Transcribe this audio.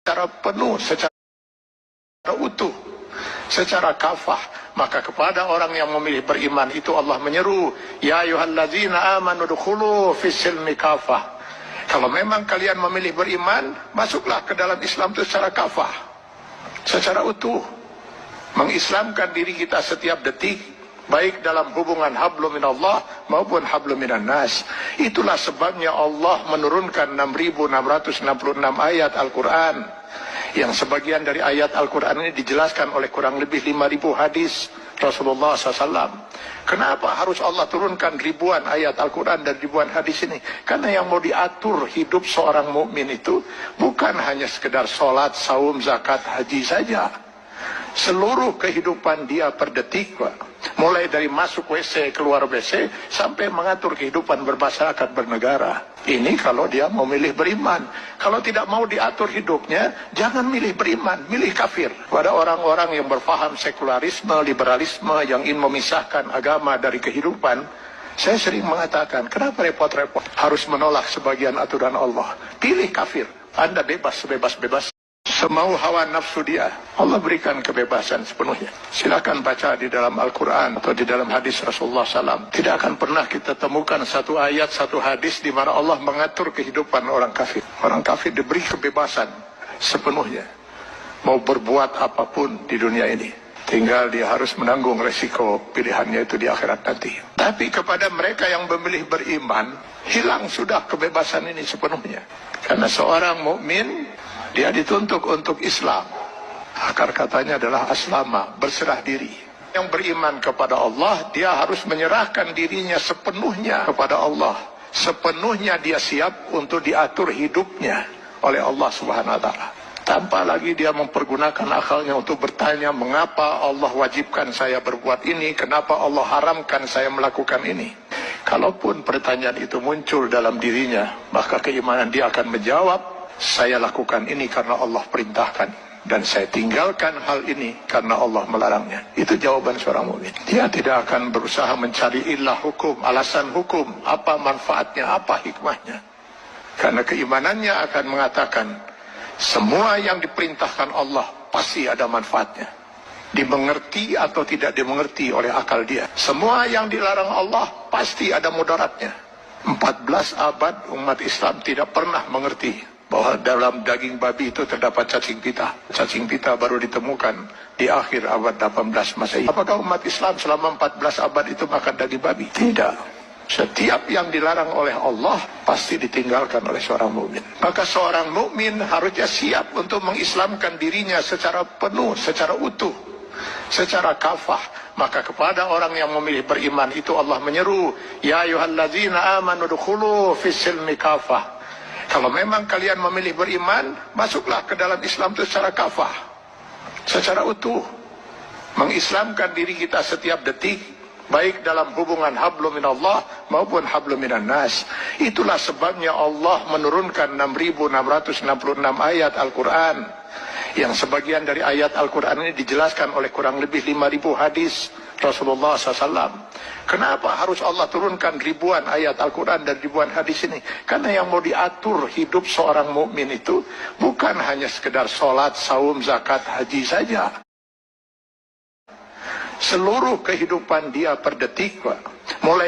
secara penuh, secara utuh, secara kafah. Maka kepada orang yang memilih beriman itu Allah menyeru, ya ayyuhallazina amanu dukhulu fis-silmi kafah. Kalau memang kalian memilih beriman, masuklah ke dalam Islam itu secara kafah, secara utuh, mengislamkan diri kita setiap detik, baik dalam hubungan hablum minallah maupun hablum minan nas. Itulah sebabnya Allah menurunkan 6.666 ayat Al-Quran, yang sebagian dari ayat Al-Quran ini dijelaskan oleh kurang lebih 5.000 hadis Rasulullah SAW. Kenapa harus Allah turunkan ribuan ayat Al-Quran dan ribuan hadis ini? Karena yang mau diatur hidup seorang mukmin itu bukan hanya sekedar sholat, saum, zakat, haji saja. Seluruh kehidupan dia per detik, Pak. Mulai dari masuk WC, keluar WC, sampai mengatur kehidupan bermasyarakat, bernegara. Ini kalau dia mau milih beriman. Kalau tidak mau diatur hidupnya, jangan milih beriman, milih kafir. Pada orang-orang yang berfaham sekularisme, liberalisme, yang ingin memisahkan agama dari kehidupan, saya sering mengatakan, kenapa repot-repot harus menolak sebagian aturan Allah? Pilih kafir. Anda bebas sebebas-bebas. Semau hawa nafsu dia, Allah berikan kebebasan sepenuhnya. Silakan baca di dalam Al-Quran atau di dalam hadis Rasulullah SAW. Tidak akan pernah kita temukan satu ayat, satu hadis di mana Allah mengatur kehidupan orang kafir. Orang kafir diberi kebebasan sepenuhnya, mau berbuat apapun di dunia ini. Tinggal dia harus menanggung resiko pilihannya itu di akhirat nanti. Tapi kepada mereka yang memilih beriman, hilang sudah kebebasan ini sepenuhnya. Karena seorang mukmin, dia dituntut untuk Islam. Akar katanya adalah aslama, berserah diri. Yang beriman kepada Allah, dia harus menyerahkan dirinya sepenuhnya kepada Allah. Sepenuhnya dia siap untuk diatur hidupnya oleh Allah Subhanahu wa Ta'ala. Tanpa lagi dia mempergunakan akalnya untuk bertanya, mengapa Allah wajibkan saya berbuat ini, kenapa Allah haramkan saya melakukan ini. Kalaupun pertanyaan itu muncul dalam dirinya, maka keimanan dia akan menjawab, saya lakukan ini karena Allah perintahkan, dan saya tinggalkan hal ini karena Allah melarangnya. Itu jawaban seorang mukmin. Dia tidak akan berusaha mencari ilah hukum, alasan hukum, apa manfaatnya, apa hikmahnya. Karena keimanannya akan mengatakan, semua yang diperintahkan Allah pasti ada manfaatnya. Dimengerti atau tidak dimengerti oleh akal dia. Semua yang dilarang Allah pasti ada mudaratnya. 14 abad umat Islam tidak pernah mengerti bahwa dalam daging babi itu terdapat cacing pita. Cacing pita baru ditemukan di akhir abad 18 Masehi. Apakah umat Islam selama 14 abad itu makan daging babi? Tidak. Setiap yang dilarang oleh Allah pasti ditinggalkan oleh seorang mukmin. Maka seorang mukmin harusnya siap untuk mengislamkan dirinya secara penuh, secara utuh, secara kafah. Maka kepada orang yang memilih beriman itu Allah menyeru, ya ayyuhallazina amanu dukhulu fis-silmi kafah. Kalau memang kalian memilih beriman, masuklah ke dalam Islam itu secara kafah, secara utuh, mengislamkan diri kita setiap detik, baik dalam hubungan hablum minallah maupun hablum minan nas. Itulah sebabnya Allah menurunkan 6.666 ayat Al-Quran, yang sebagian dari ayat Al-Quran ini dijelaskan oleh kurang lebih 5.000 hadis Rasulullah SAW. Kenapa harus Allah turunkan ribuan ayat Al-Quran dan ribuan hadis ini? Karena yang mau diatur hidup seorang mukmin itu bukan hanya sekedar sholat, saum, zakat, haji saja. Seluruh kehidupan dia per detik, Pak. Mulai